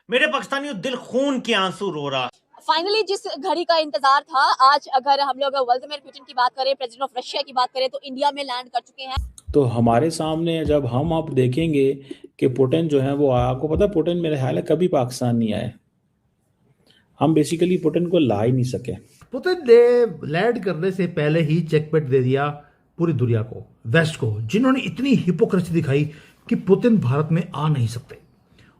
मेरे पाकिस्तानियों दिल खून के आंसू रो रहा। फाइनली जिस घड़ी का इंतजार था, आज अगर हम लोग व्लादिमीर पुतिन की बात करें, प्रेसिडेंट ऑफ रशिया की बात करें, तो इंडिया में लैंड कर चुके हैं। तो हमारे सामने जब हम अब देखेंगे कि पुतिन जो है वो आपको पता है, पुतिन मेरे ख्याल है कभी पाकिस्तान नहीं आए। हम बेसिकली पुतिन को ला ही नहीं सके। पुतिन ने लैंड करने से पहले ही चेकमेट दे दिया पूरी दुनिया को, वेस्ट को, जिन्होंने इतनी हिपोक्रेसी दिखाई कि पुतिन भारत में आ नहीं सकते।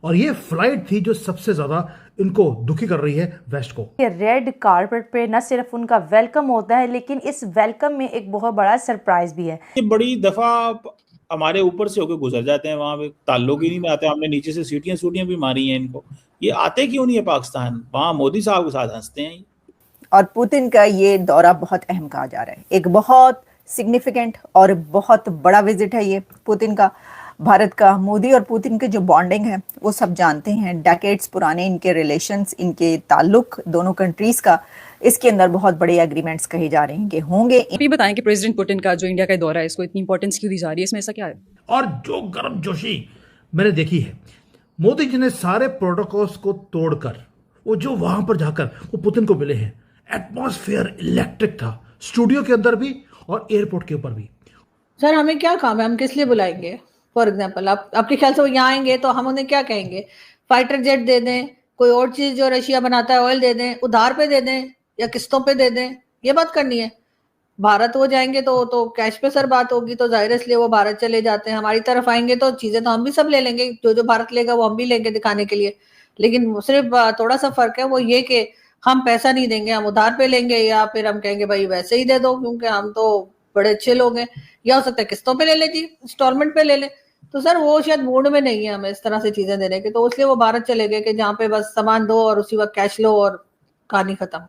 और ये फ्लाइट थी जो सबसे ज्यादा इनको दुखी कर रही है वेस्ट को। ये रेड कारपेट पे न सिर्फ उनका वेलकम होता है, लेकिन इस वेलकम में एक बहुत बड़ा सरप्राइज भी है। ये बड़ी दफा हमारे ऊपर से होकर गुजर जाते हैं, वहां पे ताल्लुक ही नहीं आते। हमने नीचे से सीटियां भी मारी हैं इनको। ये आते क्यों नहीं है पाकिस्तान? वहां मोदी साहब के साथ हंसते हैं। और पुतिन का ये दौरा बहुत अहम कहा जा रहा है, एक बहुत सिग्निफिकेंट और बहुत बड़ा विजिट है ये पुतिन का, भारत का। मोदी और पुतिन के जो बॉन्डिंग है वो सब जानते हैं, डेकेड्स पुराने इनके रिलेशंस, इनके ताल्लुक दोनों कंट्रीज का। इसके अंदर बहुत बड़े एग्रीमेंट्स कहे जा रहे हैं कि होंगे। आप ये बताएं कि प्रेसिडेंट पुतिन का जो इंडिया का दौरा है, इसको इतनी इंपॉर्टेंस क्यों दी जा रही है? इसमें ऐसा क्या है? और जो गर्मजोशी मैंने देखी है, मोदी जी ने सारे प्रोटोकॉल्स को तोड़कर वो जो वहां पर जाकर वो पुतिन को मिले हैं, एटमॉस्फेयर इलेक्ट्रिक था, स्टूडियो के अंदर भी और एयरपोर्ट के ऊपर भी। सर हमें क्या काम है, हम किस लिए बुलाएंगे? फॉर एग्जाम्पल आपके ख्याल से वो यहाँ आएंगे तो हम उन्हें क्या कहेंगे? फाइटर जेट दे दें, कोई और चीज जो रशिया बनाता है ऑयल दे दें, उधार पे दे दें या किस्तों पे दे दें, ये बात करनी है? भारत वो जाएंगे तो कैश पे सर बात होगी, तो जाहिर इसलिए वो भारत चले जाते हैं। हमारी तरफ आएंगे तो चीजें तो हम भी सब ले लेंगे, जो जो भारत लेगा वो हम भी लेंगे दिखाने के लिए। लेकिन सिर्फ थोड़ा सा फर्क है, वो ये कि हम पैसा नहीं देंगे, हम उधार पे लेंगे, या फिर हम कहेंगे भाई वैसे ही दे दो क्योंकि हम तो बड़े अच्छे लोग हैं, या हो सकता है किस्तों पे ले ले जी, इंस्टॉलमेंट पे ले ले। तो सर वो शायद मूड में नहीं है हमें इस तरह से चीजें देने के, तो इसलिए वो भारत चले गए कि जहाँ पे बस सामान दो और उसी वक्त कैश लो और कहानी खत्म।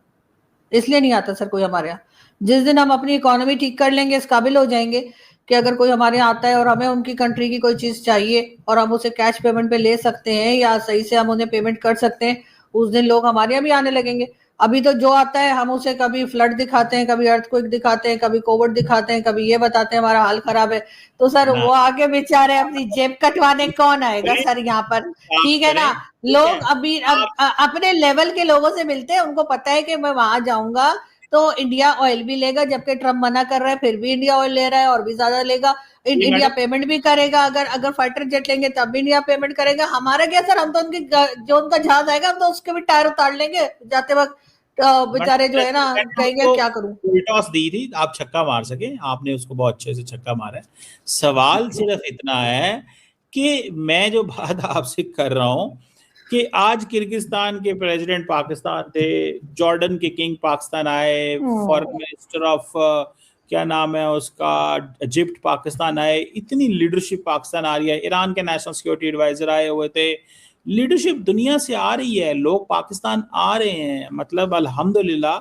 इसलिए नहीं आता सर कोई हमारे यहाँ। जिस दिन हम अपनी इकोनॉमी ठीक कर लेंगे, इस काबिल हो जाएंगे कि अगर कोई हमारे यहाँ आता है और हमें उनकी कंट्री की कोई चीज चाहिए और हम उसे कैश पेमेंट पे ले सकते हैं या सही से हम उन्हें पेमेंट कर सकते हैं, उस दिन लोग हमारे यहाँ भी आने लगेंगे। अभी तो जो आता है हम उसे कभी फ्लड दिखाते हैं, कभी अर्थक्वेक दिखाते हैं, कभी कोविड दिखाते हैं, कभी ये बताते हैं हमारा हाल खराब है। तो सर वो आगे बेचारे अपनी जेब कटवाने कौन आएगा सर यहाँ पर? ठीक है ना, लोग अभी अपने लेवल के लोगों से मिलते हैं, उनको पता है कि मैं वहां जाऊंगा तो इंडिया ऑयल भी लेगा, जबकि ट्रम्प मना कर रहा है फिर भी इंडिया ऑयल ले रहा है और भी ज्यादा लेगा। इंडिया पेमेंट भी करेगा, अगर फाइटर जेट लेंगे तब भी इंडिया पेमेंट करेगा। हमारा क्या सर, हम तो उनके जो उनका जहाज आएगा हम तो उसके भी टायर उतार लेंगे जाते वक्त। बेचारे जो है ना कहेंगे क्या करूं। टॉस दी थी, आप छक्का मार सके, आपने उसको बहुत अच्छे से छक्का मारा है। सवाल सिर्फ इतना है कि मैं जो बात आपसे कर रहा हूं कि आज किर्गिस्तान के प्रेसिडेंट पाकिस्तान थे, जॉर्डन के किंग पाकिस्तान आए, फॉरेन मिनिस्टर ऑफ क्या नाम है उसका, इजिप्ट पाकिस्तान आए, इतनी लीडरशिप पाकिस्तान आ रही है। ईरान के नेशनल सिक्योरिटी एडवाइजर आए हुए थे। लीडरशिप दुनिया से आ रही है, लोग पाकिस्तान आ रहे हैं। मतलब अल्हम्दुलिल्लाह।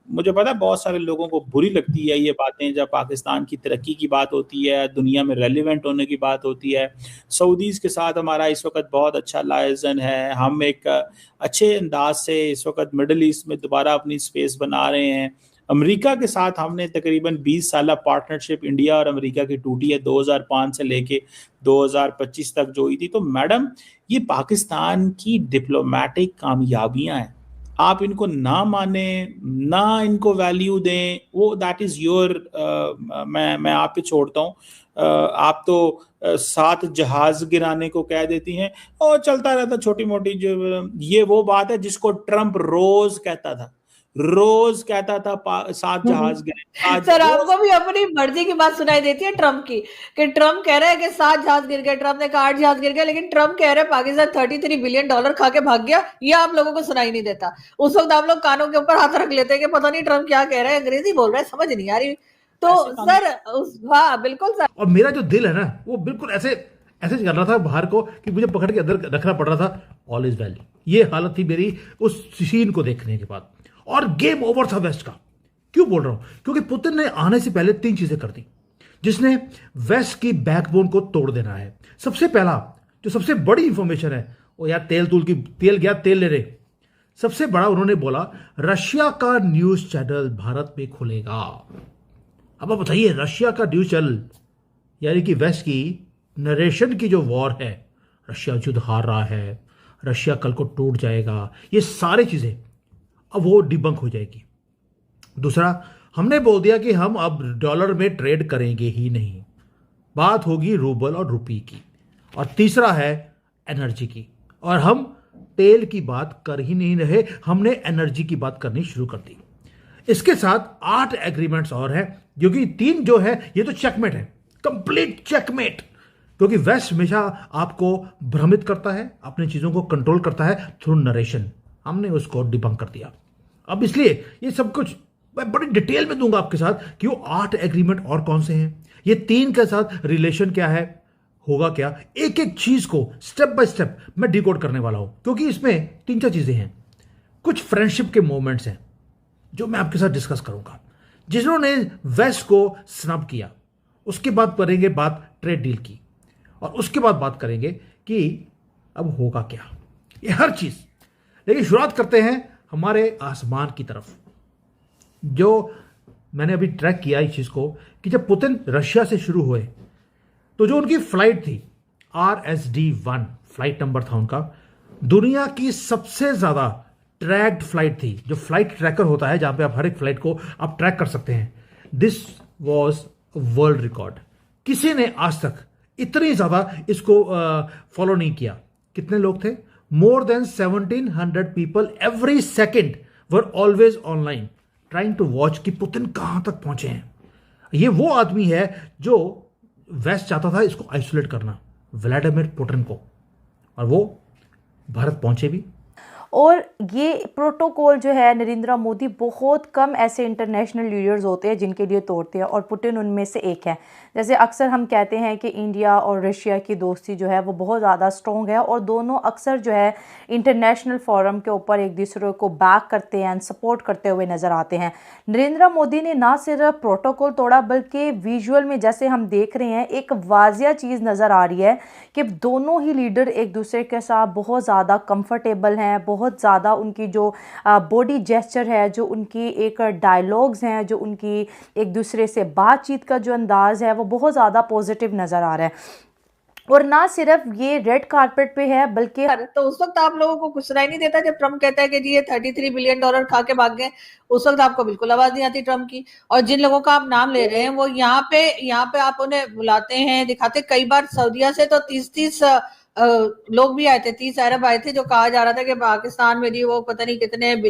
मुझे पता है बहुत सारे लोगों को बुरी लगती है ये बातें जब पाकिस्तान की तरक्की की बात होती है, दुनिया में रेलिवेंट होने की बात होती है। सऊदीज़ के साथ हमारा इस वक्त बहुत अच्छा लाइजन है। हम एक अच्छे अंदाज से इस वक्त मिडल ईस्ट में दोबारा अपनी स्पेस बना रहे हैं। अमेरिका के साथ हमने तकरीबन 20 साल पार्टनरशिप इंडिया और अमेरिका की टूटी है, 2005 से लेके 2025 तक जो हुई थी। तो मैडम, ये पाकिस्तान की डिप्लोमेटिक कामयाबियां हैं। आप इनको ना माने, ना इनको वैल्यू दें, वो दैट इज योर, मैं आप पे छोड़ता हूँ। आप तो 7 जहाज गिराने को कह देती हैं और चलता रहता छोटी मोटी। जो ये वो बात है जिसको ट्रंप रोज कहता था, 7 जहाज गिरे। सर आपको भी अपनी मर्जी की बात सुनाई देती है ट्रम्प की, कि ट्रम्प कह रहा है कि 7 जहाज गिर गए, ट्रम्प ने कहा 8 जहाज गिर गए, लेकिन ट्रम्प कह रहे हैं पाकिस्तान $33 बिलियन खा के भाग गया। ये आप लोगों को सुनाई नहीं देता। उस वक्त आप लोग कानों के ऊपर हाथ रख लेते हैं कि पता नहीं ट्रम्प क्या कह रहे हैं, अंग्रेजी बोल रहे हैं, समझ नहीं आ रही। तो सर हाँ बिल्कुल सर। और मेरा जो दिल है ना वो बिल्कुल ऐसे ऐसे कर रहा था बाहर को कि मुझे पकड़ के अंदर रखना पड़ रहा था। ऑल इज वेल, ये हालत थी मेरी उस सीन को देखने के बाद। और गेम ओवर था वेस्ट का। क्यों बोल रहा हूं? क्योंकि पुतिन ने आने से पहले 3 चीजें कर दी जिसने वेस्ट की बैकबोन को तोड़ देना है। सबसे पहला जो सबसे बड़ी इंफॉर्मेशन है वो यार तेल गया तेल ले रहे। सबसे बड़ा उन्होंने बोला रशिया का न्यूज चैनल भारत में खुलेगा। अब आप बताइए, रशिया का न्यूज चैनल यानी कि वेस्ट की नरेशन की जो वॉर है, रशिया युद्ध हार रहा है, रशिया कल को टूट जाएगा, ये सारी चीज़ें अब वो डिबंक हो जाएगी। दूसरा, हमने बोल दिया कि हम अब डॉलर में ट्रेड करेंगे ही नहीं, बात होगी रूबल और रुपये की। और तीसरा है एनर्जी की, और हम तेल की बात कर ही नहीं रहे, हमने एनर्जी की बात करनी शुरू कर दी। इसके साथ 8 एग्रीमेंट्स और हैं, क्योंकि 3 जो है ये तो चेकमेट है, कंप्लीट चेकमेट। क्योंकि वेस्ट हमेशा आपको भ्रमित करता है, अपनी चीज़ों को कंट्रोल करता है थ्रू नरेशन। हमने उसको डिबंक कर दिया। अब इसलिए ये सब कुछ मैं बड़ी डिटेल में दूंगा आपके साथ कि वो 8 एग्रीमेंट और कौन से हैं, ये 3 के साथ रिलेशन क्या है, होगा क्या, एक एक चीज को स्टेप बाय स्टेप मैं डिकोड करने वाला हूं। क्योंकि इसमें 3-4 चीजें हैं। कुछ फ्रेंडशिप के मोमेंट्स हैं जो मैं आपके साथ डिस्कस करूंगा, जिन्होंने वेस्ट को स्नब किया। उसके बाद करेंगे बात ट्रेड डील की, और उसके बाद बात करेंगे कि अब होगा क्या, ये हर चीज। लेकिन शुरुआत करते हैं हमारे आसमान की तरफ। जो मैंने अभी ट्रैक किया इस चीज को कि जब पुतिन रशिया से शुरू हुए तो जो उनकी फ्लाइट थी RSD-1 फ्लाइट नंबर था उनका, दुनिया की सबसे ज्यादा ट्रैक्ड फ्लाइट थी। जो फ्लाइट ट्रैकर होता है जहां पे आप हर एक फ्लाइट को आप ट्रैक कर सकते हैं, दिस वॉज वर्ल्ड रिकॉर्ड। किसी ने आज तक इतनी ज्यादा इसको फॉलो नहीं किया। कितने लोग थे? More than 1700 people every second were always online trying to watch कि पुतिन कहां तक पहुंचे हैं। ये वो आदमी है जो वेस्ट चाहता था इसको आइसोलेट करना, व्लादिमीर पुतिन को, और वो भारत पहुंचे भी। और ये प्रोटोकॉल जो है नरेंद्र मोदी, बहुत कम ऐसे इंटरनेशनल लीडर्स होते हैं जिनके लिए तोड़ते हैं, और पुतिन उनमें से एक है। जैसे अक्सर हम कहते हैं कि इंडिया और रशिया की दोस्ती जो है वो बहुत ज़्यादा स्ट्रॉन्ग है, और दोनों अक्सर जो है इंटरनेशनल फोरम के ऊपर एक दूसरे को बैक करते हैं, सपोर्ट करते हुए नज़र आते हैं। नरेंद्र मोदी ने ना सिर्फ प्रोटोकॉल तोड़ा, बल्कि विजुअल में जैसे हम देख रहे हैं एक वाजिया चीज़ नज़र आ रही है कि दोनों ही लीडर एक दूसरे के साथ बहुत ज़्यादा कंफर्टेबल हैं, बहुत ज़्यादा उनकी जो बॉडी जेस्चर है, जो उनकी एक डायलॉग्स हैं, जो उनकी एक दूसरे से बातचीत का जो अंदाज़ है वो बहुत ज़्यादा पॉजिटिव नज़र आ रहा है। और ना सिर्फ ये रेड कारपेट पे है, बल्कि तो उस वक्त आप लोगों को कुछ सुनाई नहीं देता जब ट्रम्प कहता है कि जी ये $33 बिलियन खा के भाग गए। उस वक्त आपको बिल्कुल आवाज नहीं आती ट्रम्प की। और जिन लोगों का आप नाम ले रहे हैं वो यहाँ पे आप उन्हें बुलाते हैं, दिखाते। कई बार सऊदीया से तो 30 लोग भी आए थे, 30 अरब आए थे, जो कहा जा रहा था कि पाकिस्तान में जी वो पता नहीं कितने $30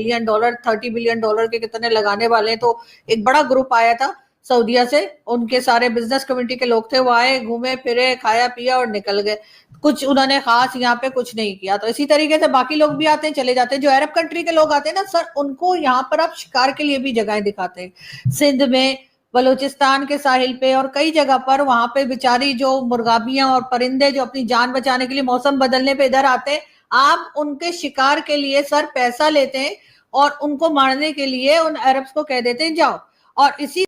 बिलियन के कितने लगाने वाले हैं। तो एक बड़ा ग्रुप आया था सऊदीया से, उनके सारे बिजनेस कम्युनिटी के लोग थे, वो आए, घूमे फिरे, खाया पिया और निकल गए। कुछ उन्होंने खास यहाँ पे कुछ नहीं किया। तो इसी तरीके से बाकी लोग भी आते हैं, चले जाते हैं। जो अरब कंट्री के लोग आते हैं ना सर, उनको यहाँ पर आप शिकार के लिए भी जगहें दिखाते हैं। सिंध में, बलूचिस्तान के साहिल पे और कई जगह पर, वहां पे बेचारी जो मुर्गाबियां और परिंदे जो अपनी जान बचाने के लिए मौसम बदलने पे इधर आते हैं, आप उनके शिकार के लिए सर पैसा लेते हैं और उनको मारने के लिए उन अरब्स को कह देते हैं जाओ। और इसी